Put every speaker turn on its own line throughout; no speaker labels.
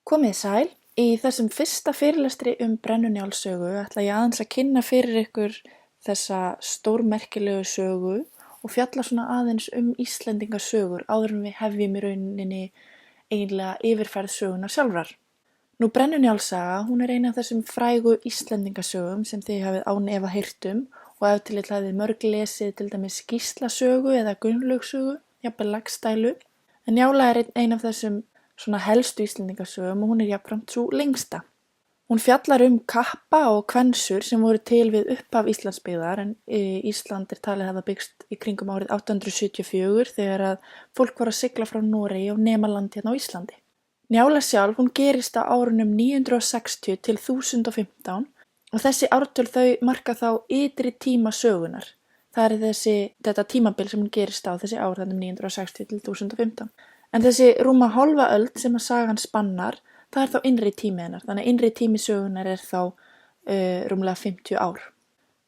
Komið sæl. Í þessum fyrsta fyrirlestri Brennu-Njáls sögu ætla ég aðeins að kynna fyrir ykkur þessa stórmerkilegu sögu og fjalla svona aðeins Íslendingasögur áður en við hefjum í rauninni eiginlega yfirferð sögunar sjálfrar. Nú Brennu-Njáls saga, hún ein af þessum frægu Íslendingasögum sem þið hafið án efa heyrt og ef til hafið mörg lesið til dæmis Gíslasögu eða Gunnlaugssögu, jafnvel Laxdælu. En Njála ein af þessum svona helstu Íslendingasögum og hún jafnframt sú lengsta. Hún fjallar kappa og kvensur sem voru til við upphaf Íslandsbyggðar en Ísland talið hafa byggst í kringum árið 874 þegar að fólk var að sigla frá Noregi og nema land hérna á Íslandi. Njála sjálf, hún gerist á árunum 960 til 1015 og þessi ártöl þau marka þá ytri tíma sögunar. Það þetta tímabil sem hún gerist á þessi ár, þannig 960 til 1015. En þessi rúma hálfa öld sem að sagan spannar, það þá innri tími hennar. Þannig að innri tími sögunar þá rúmlega 50 ár.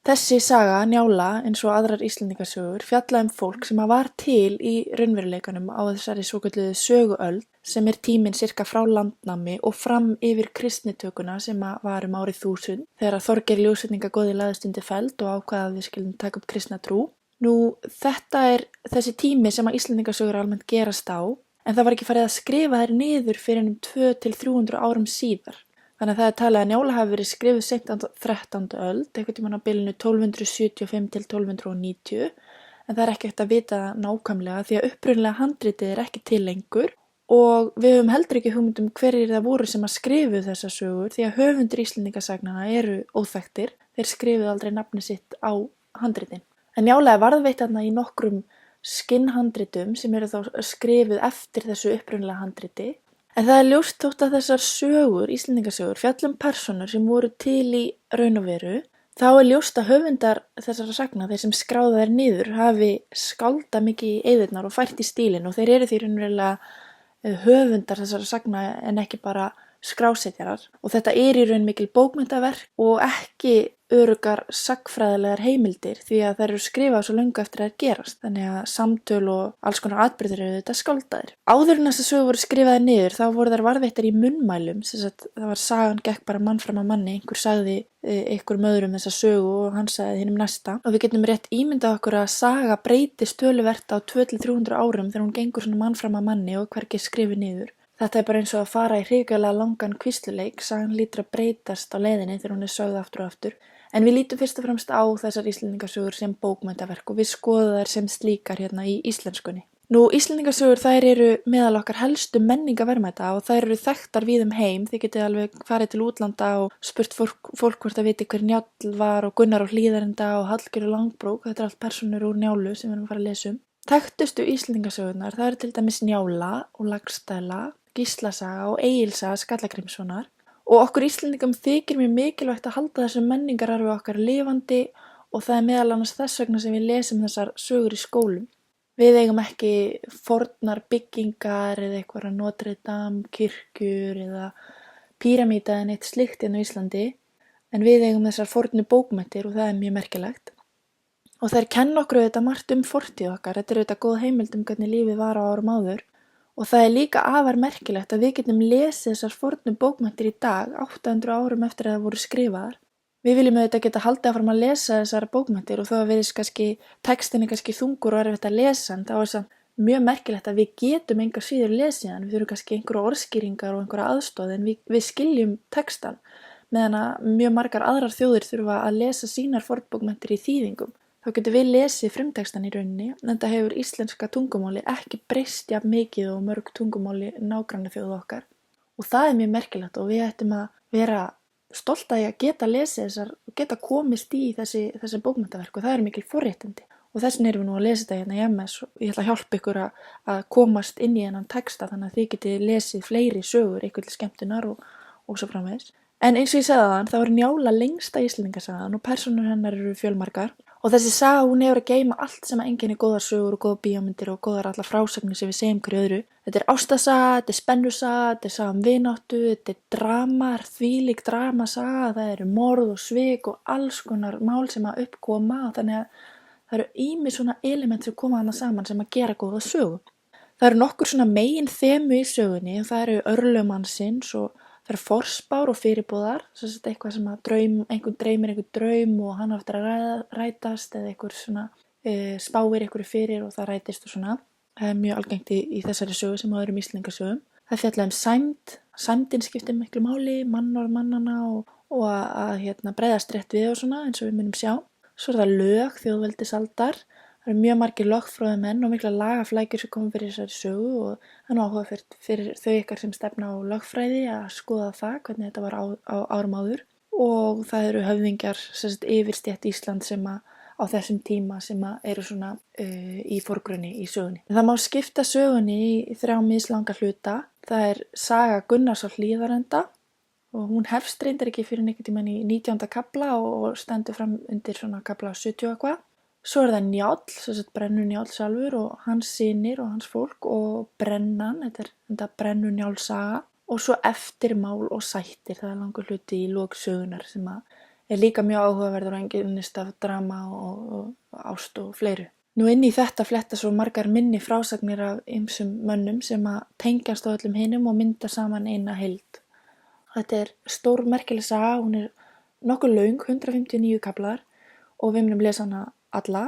Þessi saga, Njála, eins og aðrar Íslendingasögur, fjalla fólk sem var til í raunveruleikanum á þessari svokölluðu söguöld sem tíminn sirka frá landnámi og fram yfir kristnitökuna sem var árið 1000 þegar Þorgeir ljósvetningagóði lagðist undir feld og ákvað að við skyldum taka upp kristna trú. Nú, þetta þessi tími sem að Íslendingasögur almennt gerast á, en það var ekki farið að skrifa þær niður fyrir 200 til 300 árum síðar. Þannig að það talið að Njála hafi verið skrifuð seint á 13. öld, einhvern tímann á bilinu 1275 til 1290, en það ekki hægt að vita nákvæmlega því að upprunalega handritið ekki til lengur og við höfum heldur ekki hugmynd hverjir það voru sem að skrifuðu þessar sögur því að höfundur Íslendingasagnanna eru óþekktir, þeir skrifuðu aldrei nafni sitt á handritin. En Njála varðveitt þarna í nokkrum skinnhandritum sem þá skrifuð eftir þessu upprunalega handriti. En það ljóst þótt að þessar sögur, Íslendingasögur, fjalla persónur sem voru til í raun og veru, þá ljóst að höfundar þessara sagna, þeir sem skráðu þær niður, hafi skáldað mikið í eyðurnar og fært í stílinn og þeir eru því raunverulega höfundar þessara sagna en ekki bara skrásetjarar. Og þetta í raun mikil bókmenntaverk og ekki öruggar sagnfræðilegar heimildir því að þær eru skrifað svo löngu eftir að þær gerast. Þannig að samtöl og alls konar atburðir eru þetta skáldaðir. Áður en þessar sögur voru skrifaðir niður þá voru þær varðveittar í munnmælum. Það var sagan gekk bara mann fram af manni. Einhver sagði einhverjum öðrum þessa sögu og hann sagði hinum næsta. Og við getum rétt ímyndað okkur að saga breytist töluvert á 200 til 300 árum þegar hún gengur svona mann fram af manni og hvergi skrifið niður. Þetta bara eins og að fara í hrikalega langan kvísluleik, sagan lítur að breytast á leiðinni þegar hún sögð aftur og aftur. En við lítum fyrst og fremst á þessar Íslendingasögur sem bókmenntaverk og við skoðum þær sem slíkar hérna í íslenskunni. Nú, Íslendingasögur þær eru meðal okkar helstu menningaverðmæta og þær eru þekktar víð heim. Þið getið alveg farið til útlanda og spurt fólk hvort að viti hver Njáll var og Gunnar á Hlíðarenda og Hallgerður Langbrók. Þetta allt persónur úr Njálu sem við erum að fara að lesa Þekktustu Íslendingasögurnar, það eru til dæmis Njála og Laxdæla, Gíslasaga og Egilssaga Skallagrímssonar og okkur Íslendingum þykir mjög mikilvægt að halda þessum menningararfi okkar lifandi og það meðal annars þess vegna sem við lesum þessar sögur í skólum. Við eigum ekki fornar byggingar eða eitthvað Notre Dame kirkjur eða píramída eða neitt slíkt hérna á Íslandi en við eigum þessar fornu bókmenntir og það mjög merkilegt. Og þær kenna okkur þetta margt fortíð okkar, þetta þetta góð heimild hvernig lífið var á árum áður. Og það líka afar merkilegt að við getum lesið þessar fornu bókmenntir í dag, 800 árum eftir að það voru skrifaðar. Við viljum auðvitað geta haldið áfram að lesa þessar bókmenntir og þó að textin kannski þungur og erfitt að lesa en þá samt mjög merkilegt að við getum engar síður lesið hann. Við þurfum kannski einhverja orðskýringar og einhverja aðstoð en við skiljum textan meðan að mjög margar aðrar þjóðir þurfa að lesa sínar fornbókmenntir í þýðingum. Þá getum við lesið frumtextan í rauninni, en þetta hefur íslenska tungumáli ekki breyst jafn mikið og mörg tungumáli nágrannaþjóða okkar. Og það mjög merkilegt og við ættum að vera stolt að geta lesið þessar og geta komist í þessi bókmenntaverk og það mikil forréttindi. Og þess vegna erum við nú að lesa þetta hérna í MS og ég ætla að hjálpa ykkur að komast inn í þennan texta þannig að þið getið lesið fleiri sögur ykkur til skemmtunar og svo framvegis. En eins og ég sagði áðan, þá Njála lengsta Íslendingasagan og persónur hennar eru fjölmargar. Og þessi saga hún hefur að geyma allt sem einkenni góðar sögur og góða bíómyndir og góðar allar frásagnir sem við segjum hverju öðru. Þetta ástarsaga, þetta spennusaga, þetta saga vináttu, þetta drama, þvílík dramasaga, það eru morð og svik og alls konar mál sem að uppkoma og þannig að það eru ýmis svona element sem koma þarna saman sem að gera góða sögu. Það eru nokkur svona megin þemu í sögunni og það eru örlög mannsins og það eru forspár og fyrirbúðar, sem sagt eitthvað sem að einhvern dreymir einhvern draum og hann á eftir að rætast eða einhver svona spáir einhverju fyrir og það rætist og svona. Það er mjög algengt í þessari sögu sem á öðrum Íslendingasögum. Það fjallar sæmd, sæmdin skiptir miklu máli, mannorð mannanna og að bregðast rétt við og svona eins og við munum sjá. Svo er það lög þjóðveldisaldar. Það eru mjög margir lögfróðir menn og mikla lagaflækjur sem komið fyrir þessari sögu og það er áhugavert fyrir þau ykkar sem stefna á lögfræði að skoða það, hvernig þetta var á árum áður. Og það eru höfðingjar, sem sagt yfirstétt Ísland sem á þessum tíma sem eru svona í forgrunni í sögunni. Það má skipta sögunni í 3 mislanga hluta. Það er saga Gunnars á Hlíðarenda og hún hefst reyndar ekki fyrir einhvern tímann í 19. kafla og stendur fram undir svona kafla 70 eitthvað. Svo er það Njáll, sem sagt Brennu Njáll sjálfur og hans synir og hans fólk og Brennan, þetta Brennu Njáll saga og svo eftirmál og sættir, það er langur hluti í lok sögunar sem er líka mjög áhugaverður og einkennist af drama og ást og fleiru. Nú inn í þetta fletta svo margar minni frásagnir af ýmsum mönnum sem að tengjast á öllum hinum og mynda saman eina heild. Þetta er stór merkileg saga, hún er nokkuð löng, 159 kaflar og við munum lesa hana alla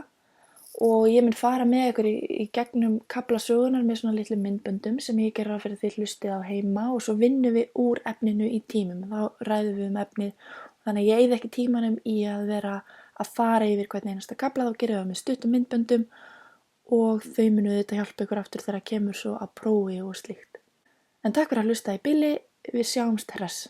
og ég mun fara með ykkur í gegnum kafla sögunar með svona litlu myndböndum sem ég gera fyrir því hlustið á heima og svo vinnum við úr efninu í tímum. Þá ræðum við efnið þannig að ég eyði ekki tímanum í að vera að fara yfir hvern einasta kafla, þá gerum við það með stuttum myndböndum og þau munu þetta hjálpa ykkur aftur þegar kemur svo að prófi og slíkt. En takk fyrir að hlusta í bili, við sjáumst hress.